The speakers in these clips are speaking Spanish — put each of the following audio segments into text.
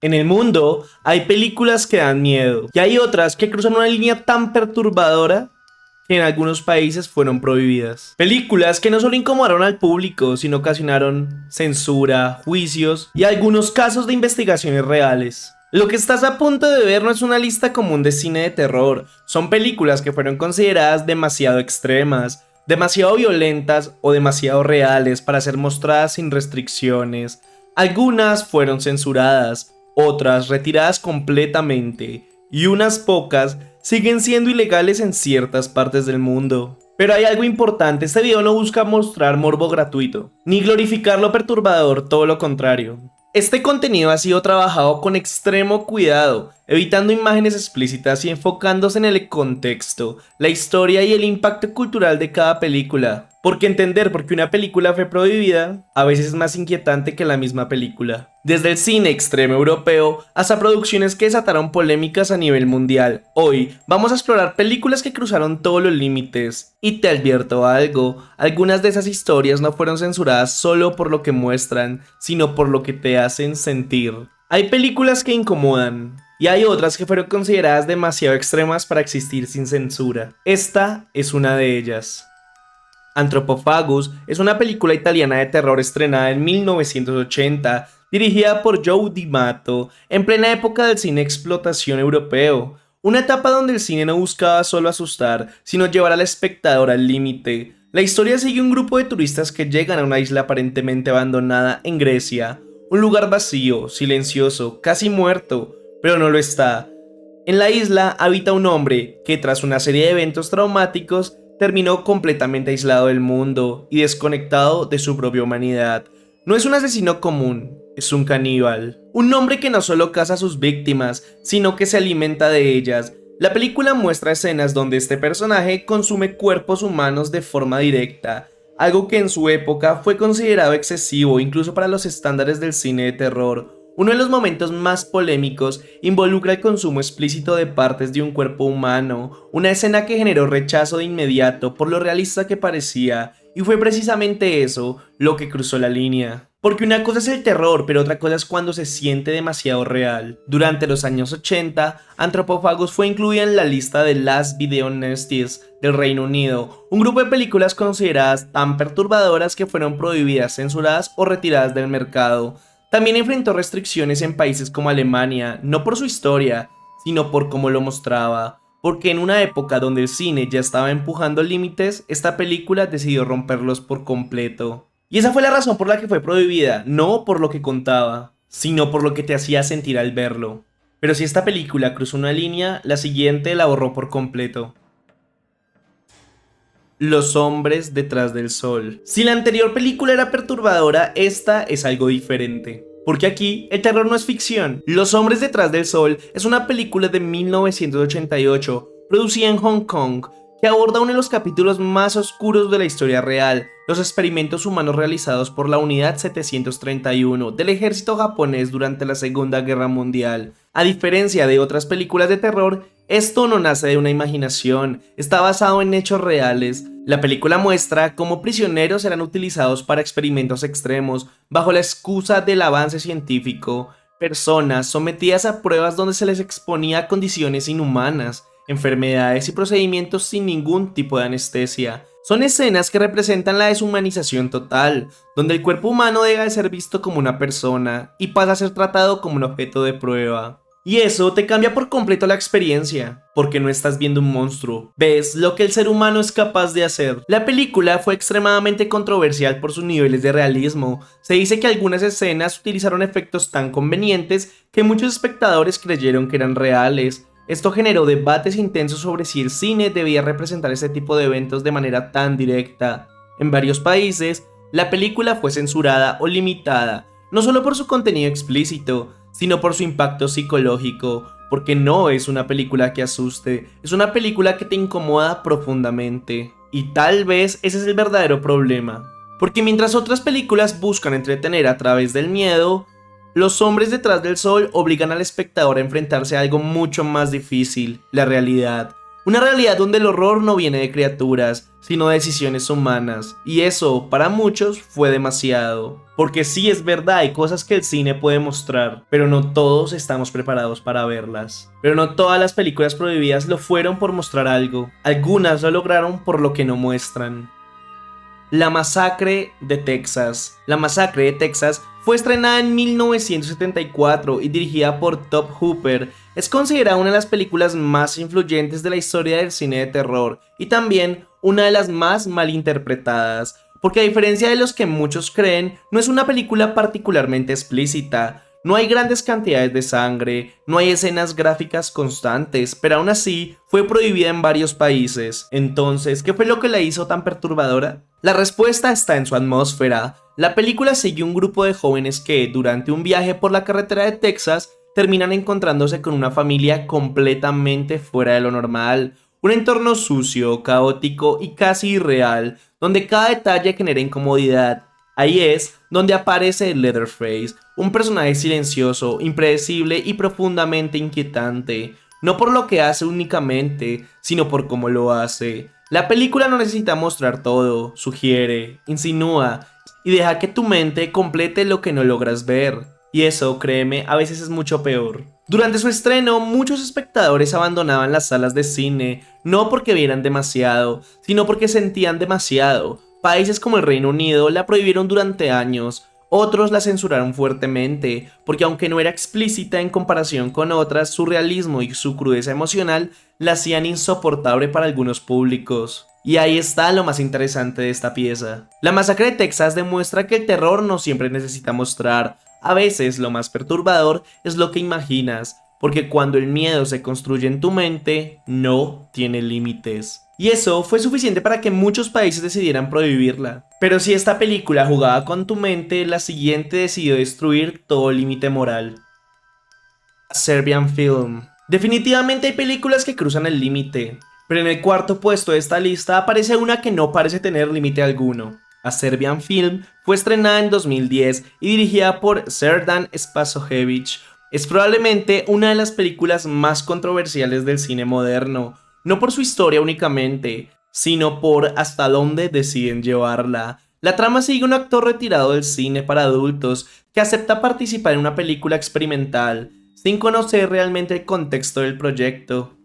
En el mundo hay películas que dan miedo y hay otras que cruzan una línea tan perturbadora que en algunos países fueron prohibidas. Películas que no solo incomodaron al público, sino ocasionaron censura, juicios y algunos casos de investigaciones reales. Lo que estás a punto de ver no es una lista común de cine de terror, son películas que fueron consideradas demasiado extremas, demasiado violentas o demasiado reales para ser mostradas sin restricciones. Algunas fueron censuradas, otras retiradas completamente, y unas pocas siguen siendo ilegales en ciertas partes del mundo. Pero hay algo importante, este video no busca mostrar morbo gratuito, ni glorificar lo perturbador, todo lo contrario. Este contenido ha sido trabajado con extremo cuidado, evitando imágenes explícitas y enfocándose en el contexto, la historia y el impacto cultural de cada película. Porque entender por qué una película fue prohibida a veces es más inquietante que la misma película. Desde el cine extremo europeo hasta producciones que desataron polémicas a nivel mundial. Hoy vamos a explorar películas que cruzaron todos los límites. Y te advierto algo, algunas de esas historias no fueron censuradas solo por lo que muestran, sino por lo que te hacen sentir. Hay películas que incomodan, y hay otras que fueron consideradas demasiado extremas para existir sin censura. Esta es una de ellas. Anthropophagus es una película italiana de terror estrenada en 1980, dirigida por Joe D'Amato, en plena época del cine explotación europeo, una etapa donde el cine no buscaba solo asustar, sino llevar al espectador al límite. La historia sigue un grupo de turistas que llegan a una isla aparentemente abandonada en Grecia, un lugar vacío, silencioso, casi muerto, pero no lo está. En la isla habita un hombre que, tras una serie de eventos traumáticos, terminó completamente aislado del mundo y desconectado de su propia humanidad. No es un asesino común, es un caníbal. Un hombre que no solo caza a sus víctimas, sino que se alimenta de ellas. La película muestra escenas donde este personaje consume cuerpos humanos de forma directa, algo que en su época fue considerado excesivo incluso para los estándares del cine de terror. Uno de los momentos más polémicos involucra el consumo explícito de partes de un cuerpo humano, una escena que generó rechazo de inmediato por lo realista que parecía, y fue precisamente eso lo que cruzó la línea. Porque una cosa es el terror, pero otra cosa es cuando se siente demasiado real. Durante los años 80, Anthropophagus fue incluida en la lista de Last Video Nasties del Reino Unido, un grupo de películas consideradas tan perturbadoras que fueron prohibidas, censuradas o retiradas del mercado. También enfrentó restricciones en países como Alemania, no por su historia, sino por cómo lo mostraba. Porque en una época donde el cine ya estaba empujando límites, esta película decidió romperlos por completo. Y esa fue la razón por la que fue prohibida, no por lo que contaba, sino por lo que te hacía sentir al verlo. Pero si esta película cruzó una línea, la siguiente la borró por completo. Los hombres detrás del sol. Si la anterior película era perturbadora, esta es algo diferente. Porque aquí el terror no es ficción. Los hombres detrás del sol es una película de 1988, producida en Hong Kong, que aborda uno de los capítulos más oscuros de la historia real, los experimentos humanos realizados por la Unidad 731 del ejército japonés durante la Segunda Guerra Mundial. A diferencia de otras películas de terror, esto no nace de una imaginación, está basado en hechos reales. La película muestra cómo prisioneros eran utilizados para experimentos extremos bajo la excusa del avance científico, personas sometidas a pruebas donde se les exponía a condiciones inhumanas, enfermedades y procedimientos sin ningún tipo de anestesia. Son escenas que representan la deshumanización total, donde el cuerpo humano deja de ser visto como una persona y pasa a ser tratado como un objeto de prueba. Y eso te cambia por completo la experiencia, porque no estás viendo un monstruo, ves lo que el ser humano es capaz de hacer. La película fue extremadamente controversial por sus niveles de realismo. Se dice que algunas escenas utilizaron efectos tan convenientes que muchos espectadores creyeron que eran reales. Esto generó debates intensos sobre si el cine debía representar este tipo de eventos de manera tan directa. En varios países, la película fue censurada o limitada, no solo por su contenido explícito, sino por su impacto psicológico, porque no es una película que asuste, es una película que te incomoda profundamente. Y tal vez ese es el verdadero problema, porque mientras otras películas buscan entretener a través del miedo, Los hombres detrás del sol obligan al espectador a enfrentarse a algo mucho más difícil, la realidad. Una realidad donde el horror no viene de criaturas, sino de decisiones humanas. Y eso, para muchos, fue demasiado. Porque sí, es verdad, hay cosas que el cine puede mostrar, pero no todos estamos preparados para verlas. Pero no todas las películas prohibidas lo fueron por mostrar algo. Algunas lo lograron por lo que no muestran. La Masacre de Texas. La Masacre de Texas fue estrenada en 1974 y dirigida por Tobe Hooper. Es considerada una de las películas más influyentes de la historia del cine de terror y también una de las más mal interpretadas, porque a diferencia de los que muchos creen, no es una película particularmente explícita. No hay grandes cantidades de sangre, no hay escenas gráficas constantes, pero aún así fue prohibida en varios países. Entonces, ¿qué fue lo que la hizo tan perturbadora? La respuesta está en su atmósfera. La película sigue un grupo de jóvenes que, durante un viaje por la carretera de Texas, terminan encontrándose con una familia completamente fuera de lo normal. Un entorno sucio, caótico y casi irreal, donde cada detalle genera incomodidad. Ahí es donde aparece Leatherface, un personaje silencioso, impredecible y profundamente inquietante, no por lo que hace únicamente, sino por cómo lo hace. La película no necesita mostrar todo, sugiere, insinúa y deja que tu mente complete lo que no logras ver. Y eso, créeme, a veces es mucho peor. Durante su estreno, muchos espectadores abandonaban las salas de cine, no porque vieran demasiado, sino porque sentían demasiado. Países como el Reino Unido la prohibieron durante años, otros la censuraron fuertemente, porque aunque no era explícita en comparación con otras, su realismo y su crudeza emocional la hacían insoportable para algunos públicos. Y ahí está lo más interesante de esta pieza. La Masacre de Texas demuestra que el terror no siempre necesita mostrar. A veces lo más perturbador es lo que imaginas, porque cuando el miedo se construye en tu mente, no tiene límites. Y eso fue suficiente para que muchos países decidieran prohibirla. Pero si esta película jugaba con tu mente, la siguiente decidió destruir todo límite moral. Serbian Film. Definitivamente hay películas que cruzan el límite, pero en el cuarto puesto de esta lista aparece una que no parece tener límite alguno. A Serbian Film fue estrenada en 2010 y dirigida por Srdan Spasojevic. Es probablemente una de las películas más controversiales del cine moderno, no por su historia únicamente, sino por hasta dónde deciden llevarla. La trama sigue a un actor retirado del cine para adultos que acepta participar en una película experimental, sin conocer realmente el contexto del proyecto.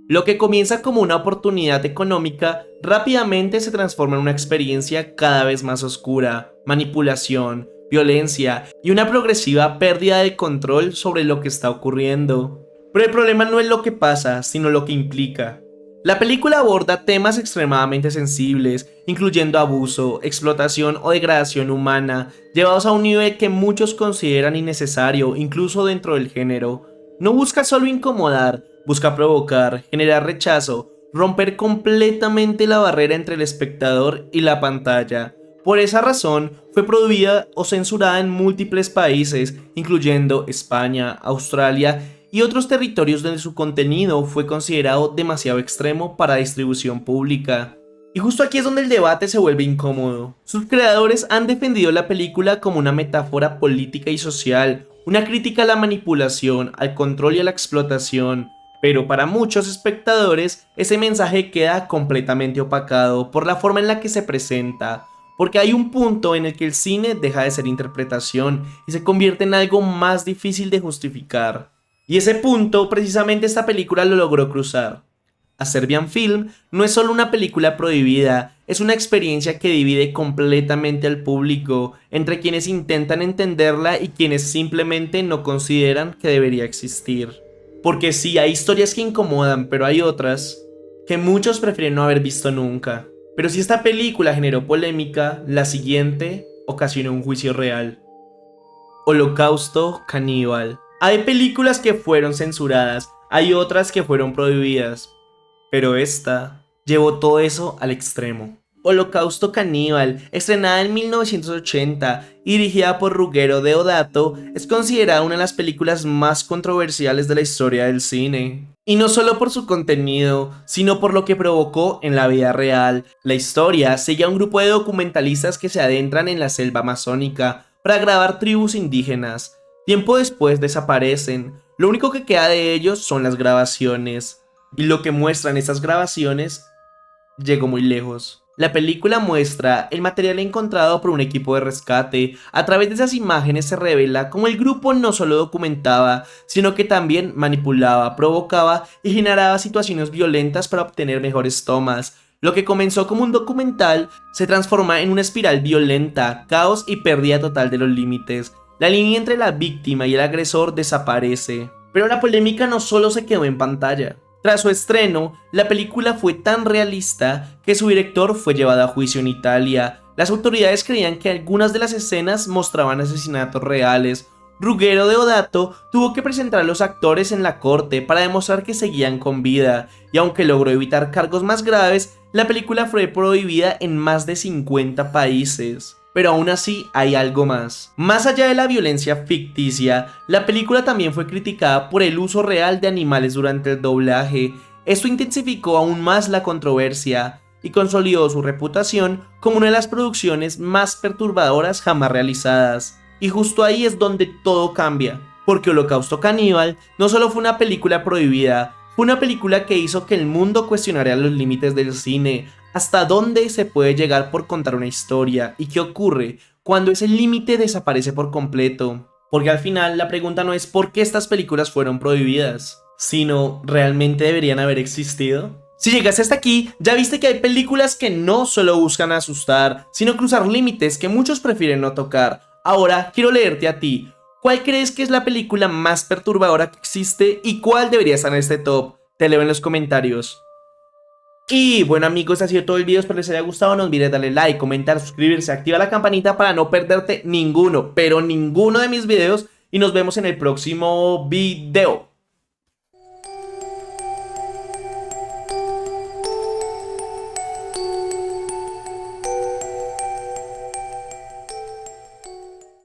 Lo que comienza como una oportunidad económica rápidamente se transforma en una experiencia cada vez más oscura, manipulación, violencia y una progresiva pérdida de control sobre lo que está ocurriendo. Pero el problema no es lo que pasa, sino lo que implica. La película aborda temas extremadamente sensibles, incluyendo abuso, explotación o degradación humana, llevados a un nivel que muchos consideran innecesario, incluso dentro del género. No busca solo incomodar, busca provocar, generar rechazo, romper completamente la barrera entre el espectador y la pantalla. Por esa razón, fue prohibida o censurada en múltiples países, incluyendo España, Australia y otros territorios donde su contenido fue considerado demasiado extremo para distribución pública. Y justo aquí es donde el debate se vuelve incómodo. Sus creadores han defendido la película como una metáfora política y social, una crítica a la manipulación, al control y a la explotación, pero para muchos espectadores ese mensaje queda completamente opacado por la forma en la que se presenta, porque hay un punto en el que el cine deja de ser interpretación y se convierte en algo más difícil de justificar. Y ese punto precisamente esta película lo logró cruzar. A Serbian Film no es solo una película prohibida, es una experiencia que divide completamente al público entre quienes intentan entenderla y quienes simplemente no consideran que debería existir. Porque sí, hay historias que incomodan, pero hay otras que muchos prefieren no haber visto nunca. Pero si esta película generó polémica, la siguiente ocasionó un juicio real. Holocausto Caníbal. Hay películas que fueron censuradas, hay otras que fueron prohibidas, pero esta llevó todo eso al extremo. Holocausto Caníbal, estrenada en 1980 y dirigida por Ruggero Deodato, es considerada una de las películas más controversiales de la historia del cine. Y no solo por su contenido, sino por lo que provocó en la vida real. La historia sigue a un grupo de documentalistas que se adentran en la selva amazónica para grabar tribus indígenas. Tiempo después desaparecen, lo único que queda de ellos son las grabaciones. Y lo que muestran estas grabaciones llegó muy lejos. La película muestra el material encontrado por un equipo de rescate. A través de esas imágenes se revela cómo el grupo no solo documentaba, sino que también manipulaba, provocaba y generaba situaciones violentas para obtener mejores tomas. Lo que comenzó como un documental se transforma en una espiral violenta, caos y pérdida total de los límites. La línea entre la víctima y el agresor desaparece. Pero la polémica no solo se quedó en pantalla. Tras su estreno, la película fue tan realista que su director fue llevado a juicio en Italia. Las autoridades creían que algunas de las escenas mostraban asesinatos reales. Ruggero Deodato tuvo que presentar a los actores en la corte para demostrar que seguían con vida, y aunque logró evitar cargos más graves, la película fue prohibida en más de 50 países. Pero aún así hay algo más. Más allá de la violencia ficticia, la película también fue criticada por el uso real de animales durante el doblaje. Esto intensificó aún más la controversia y consolidó su reputación como una de las producciones más perturbadoras jamás realizadas. Y justo ahí es donde todo cambia, porque Holocausto Caníbal no solo fue una película prohibida, fue una película que hizo que el mundo cuestionara los límites del cine, hasta dónde se puede llegar por contar una historia y qué ocurre cuando ese límite desaparece por completo. Porque al final la pregunta no es por qué estas películas fueron prohibidas, sino ¿realmente deberían haber existido? Si llegaste hasta aquí, ya viste que hay películas que no solo buscan asustar, sino cruzar límites que muchos prefieren no tocar. Ahora quiero leerte a ti. ¿Cuál crees que es la película más perturbadora que existe y cuál debería estar en este top? Te leo en los comentarios. Y bueno amigos, este ha sido todo el video, espero les haya gustado, no olvides darle like, comentar, suscribirse, activa la campanita para no perderte ninguno, pero ninguno de mis videos y nos vemos en el próximo video.